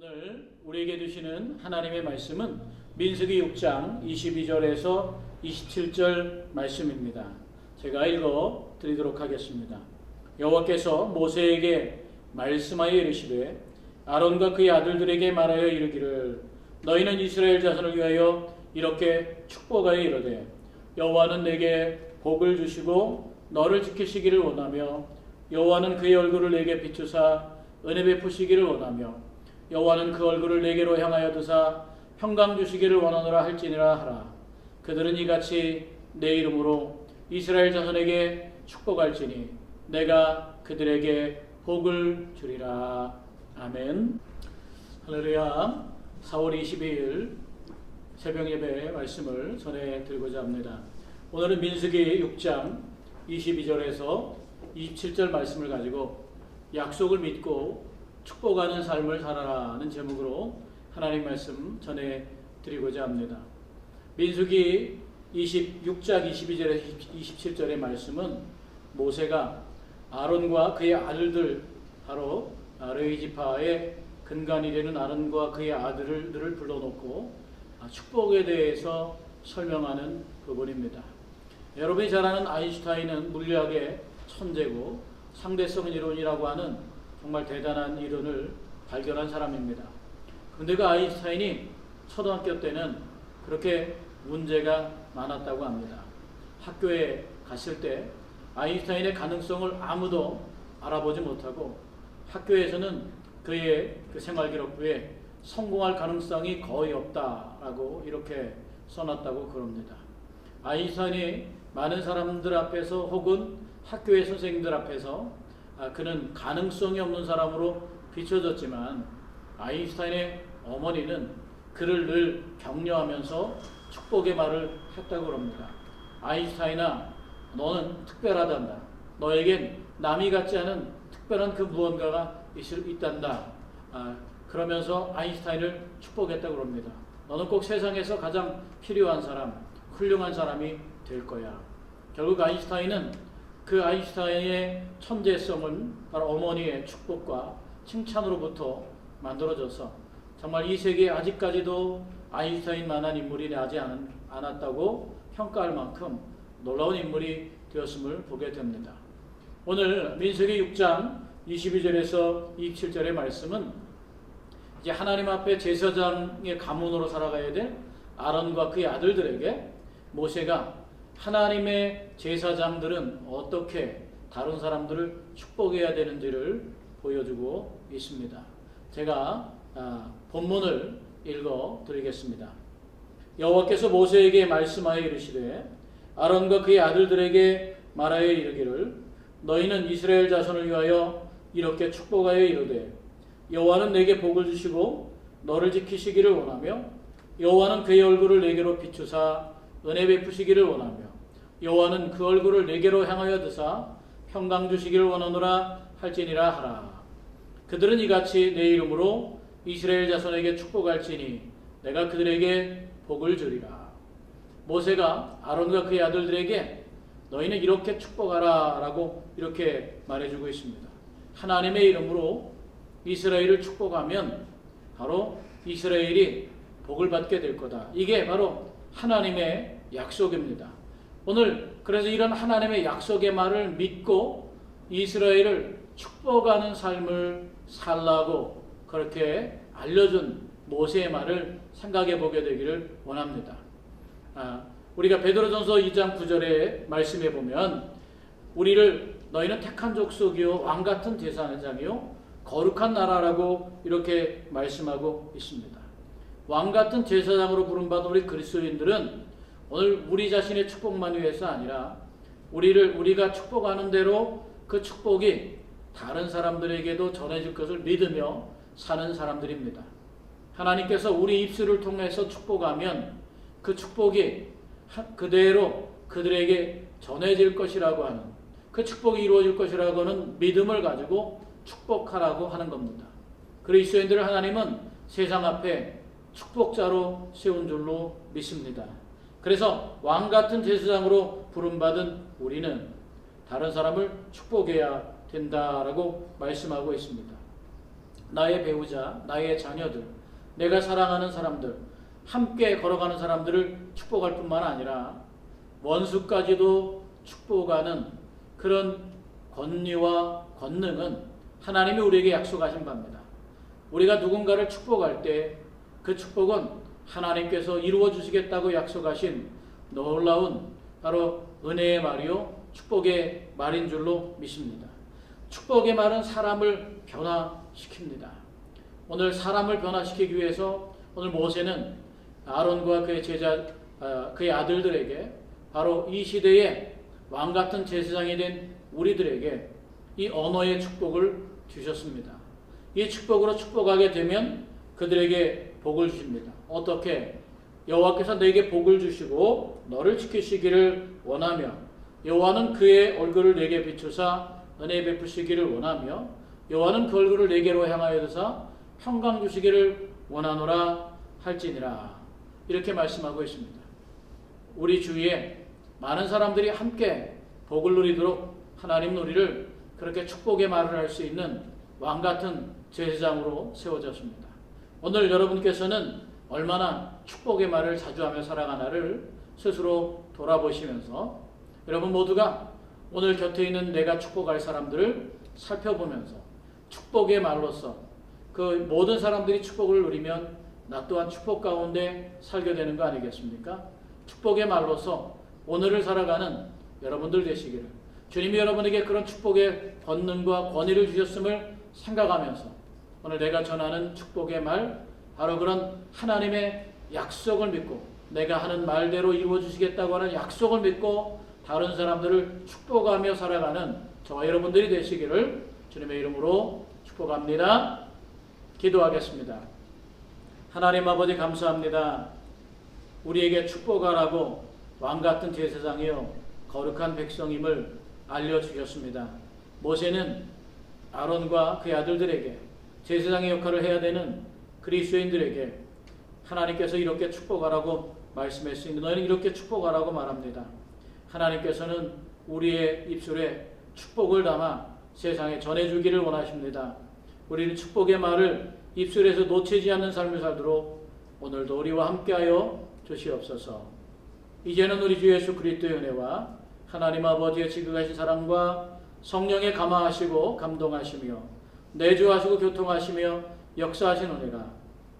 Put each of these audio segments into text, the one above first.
오늘 우리에게 주시는 하나님의 말씀은 민수기 6장 22절에서 27절 말씀입니다. 제가 읽어 드리도록 하겠습니다. 여호와께서 모세에게 말씀하여 이르시되 아론과 그의 아들들에게 말하여 이르기를 너희는 이스라엘 자손을 위하여 이렇게 축복하여 이르되 여호와는 내게 복을 주시고 너를 지키시기를 원하며 여호와는 그의 얼굴을 내게 비추사 은혜 베푸시기를 원하며 여호와는 그 얼굴을 내게로 향하여 드사 평강 주시기를 원하노라 할지니라 하라. 그들은 이같이 내 이름으로 이스라엘 자손에게 축복할지니 내가 그들에게 복을 주리라. 아멘. 할렐루야. 4월 22일 새벽 예배 말씀을 전해드리고자 합니다. 오늘은 민수기 6장 22절에서 27절 말씀을 가지고 약속을 믿고 축복하는 삶을 살아라는 제목으로 하나님 말씀 전해드리고자 합니다. 민수기 26장 22절에서 27절의 말씀은 모세가 아론과 그의 아들들 바로 레위 지파의 근간이 되는 아론과 그의 아들들을 불러놓고 축복에 대해서 설명하는 부분입니다. 여러분이 잘 아는 아인슈타인은 물리학의 천재고 상대성 이론이라고 하는 정말 대단한 이론을 발견한 사람입니다. 그런데 그 아인슈타인이 초등학교 때는 그렇게 문제가 많았다고 합니다. 학교에 갔을 때 아인슈타인의 가능성을 아무도 알아보지 못하고 학교에서는 그의 그 생활기록부에 성공할 가능성이 거의 없다라고 이렇게 써놨다고 그럽니다. 아인슈타인이 많은 사람들 앞에서 혹은 학교의 선생님들 앞에서 그는 가능성이 없는 사람으로 비춰졌지만 아인슈타인의 어머니는 그를 늘 격려하면서 축복의 말을 했다고 합니다. 아인슈타인아, 너는 특별하단다. 너에겐 남이 같지 않은 특별한 그 무언가가 있단다. 그러면서 아인슈타인을 축복했다고 합니다. 너는 꼭 세상에서 가장 필요한 사람, 훌륭한 사람이 될 거야. 결국 아인슈타인은 그 아인슈타인의 천재성은 바로 어머니의 축복과 칭찬으로부터 만들어져서 정말 이 세계에 아직까지도 아인슈타인만한 인물이 나지 않았다고 평가할 만큼 놀라운 인물이 되었음을 보게 됩니다. 오늘 민수기 6장 22절에서 27절의 말씀은 이제 하나님 앞에 제사장의 가문으로 살아가야 될 아론과 그의 아들들에게 모세가 하나님의 제사장들은 어떻게 다른 사람들을 축복해야 되는지를 보여주고 있습니다. 제가 본문을 읽어 드리겠습니다. 여호와께서 모세에게 말씀하여 이르시되 아론과 그의 아들들에게 말하여 이르기를 너희는 이스라엘 자손을 위하여 이렇게 축복하여 이르되 여호와는 내게 복을 주시고 너를 지키시기를 원하며 여호와는 그의 얼굴을 내게로 비추사 은혜 베푸시기를 원하며 여호와는 그 얼굴을 내게로 향하여 드사 평강 주시기를 원하노라 할지니라 하라. 그들은 이같이 내 이름으로 이스라엘 자손에게 축복할지니 내가 그들에게 복을 주리라. 모세가 아론과 그의 아들들에게 너희는 이렇게 축복하라 라고 이렇게 말해주고 있습니다. 하나님의 이름으로 이스라엘을 축복하면 바로 이스라엘이 복을 받게 될 거다. 이게 바로 하나님의 약속입니다. 오늘 그래서 이런 하나님의 약속의 말을 믿고 이스라엘을 축복하는 삶을 살라고 그렇게 알려준 모세의 말을 생각해 보게 되기를 원합니다. 우리가 베드로전서 2장 9절에 말씀해 보면 우리를 너희는 택한 족속이요 왕같은 제사장이요 거룩한 나라라고 이렇게 말씀하고 있습니다. 왕같은 제사장으로 부름받은 우리 그리스도인들은 오늘 우리 자신의 축복만 위해서 아니라 우리가 축복하는 대로 그 축복이 다른 사람들에게도 전해질 것을 믿으며 사는 사람들입니다. 하나님께서 우리 입술을 통해서 축복하면 그 축복이 그대로 그들에게 전해질 것이라고 하는 그 축복이 이루어질 것이라고 하는 믿음을 가지고 축복하라고 하는 겁니다. 그리스도인들을 하나님은 세상 앞에 축복자로 세운 줄로 믿습니다. 그래서 왕같은 제사장으로 부름받은 우리는 다른 사람을 축복해야 된다라고 말씀하고 있습니다. 나의 배우자, 나의 자녀들, 내가 사랑하는 사람들, 함께 걸어가는 사람들을 축복할 뿐만 아니라 원수까지도 축복하는 그런 권위와 권능은 하나님이 우리에게 약속하신 바입니다. 우리가 누군가를 축복할 때 그 축복은 하나님께서 이루어 주시겠다고 약속하신 놀라운 바로 은혜의 말이요 축복의 말인 줄로 믿습니다. 축복의 말은 사람을 변화시킵니다. 오늘 사람을 변화시키기 위해서 오늘 모세는 아론과 그의 제자, 그의 아들들에게 바로 이 시대의 왕같은 제사장이 된 우리들에게 이 언어의 축복을 주셨습니다. 이 축복으로 축복하게 되면 그들에게 복을 주십니다. 어떻게? 여호와께서 내게 복을 주시고 너를 지키시기를 원하며 여호와는 그의 얼굴을 내게 비추사 은혜 베푸시기를 원하며 여호와는 그 얼굴을 내게로 향하여 드사 평강 주시기를 원하노라 할지니라. 이렇게 말씀하고 있습니다. 우리 주위에 많은 사람들이 함께 복을 누리도록 하나님 우리를 그렇게 축복의 말을 할 수 있는 왕같은 제사장으로 세워졌습니다. 오늘 여러분께서는 얼마나 축복의 말을 자주 하며 살아가나를 스스로 돌아보시면서 여러분 모두가 오늘 곁에 있는 내가 축복할 사람들을 살펴보면서 축복의 말로서 그 모든 사람들이 축복을 누리면 나 또한 축복 가운데 살게 되는 거 아니겠습니까? 축복의 말로서 오늘을 살아가는 여러분들 되시기를 주님이 여러분에게 그런 축복의 권능과 권위를 주셨음을 생각하면서 오늘 내가 전하는 축복의 말 바로 그런 하나님의 약속을 믿고 내가 하는 말대로 이루어 주시겠다고 하는 약속을 믿고 다른 사람들을 축복하며 살아가는 저와 여러분들이 되시기를 주님의 이름으로 축복합니다. 기도하겠습니다. 하나님 아버지 감사합니다. 우리에게 축복하라고 왕같은 제사장이요 거룩한 백성임을 알려주셨습니다. 모세는 아론과 그의 아들들에게 제사장의 역할을 해야 되는 그리스도인들에게 하나님께서 이렇게 축복하라고 말씀했으니 너희는 이렇게 축복하라고 말합니다. 하나님께서는 우리의 입술에 축복을 담아 세상에 전해주기를 원하십니다. 우리는 축복의 말을 입술에서 놓치지 않는 삶을 살도록 오늘도 우리와 함께하여 주시옵소서. 이제는 우리 주 예수 그리스도의 은혜와 하나님 아버지의 지극하신 사랑과 성령의 감화하시고 감동하시며 내주하시고 교통하시며 역사하신 은혜가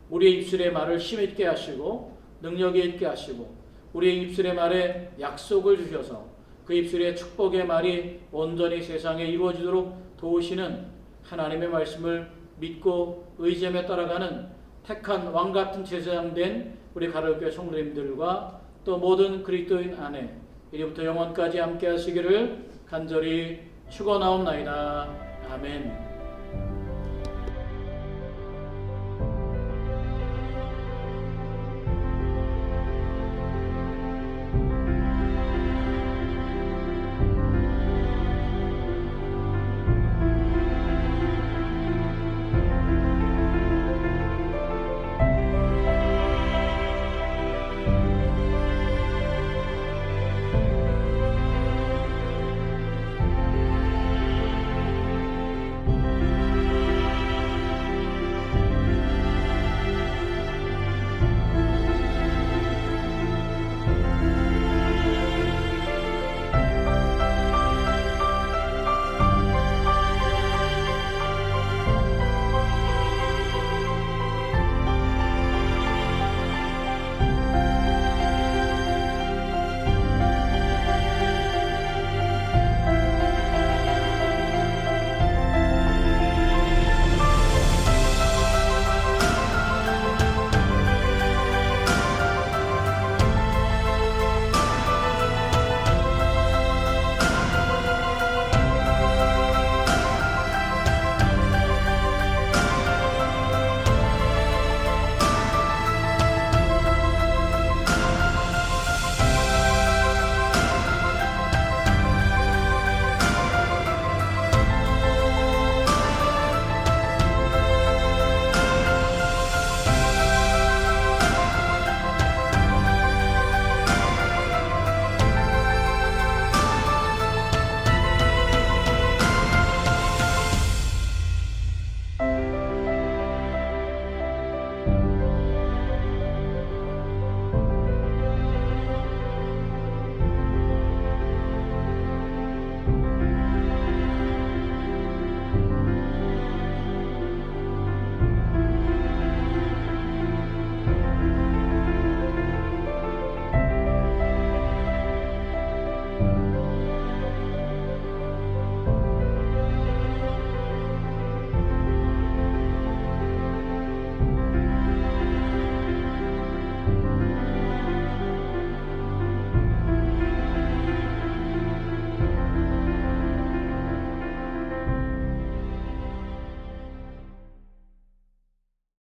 우리의 입술의 말을 힘있게 하시고 능력이 있게 하시고 우리의 입술의 말에 약속을 주셔서 그 입술의 축복의 말이 온전히 세상에 이루어지도록 도우시는 하나님의 말씀을 믿고 의지하며 따라가는 택한 왕같은 제사장 된 우리 가톨교회 성도님들과 또 모든 그리스도인 안에 이제부터 영원까지 함께 하시기를 간절히 축원하옵나이다. 아멘.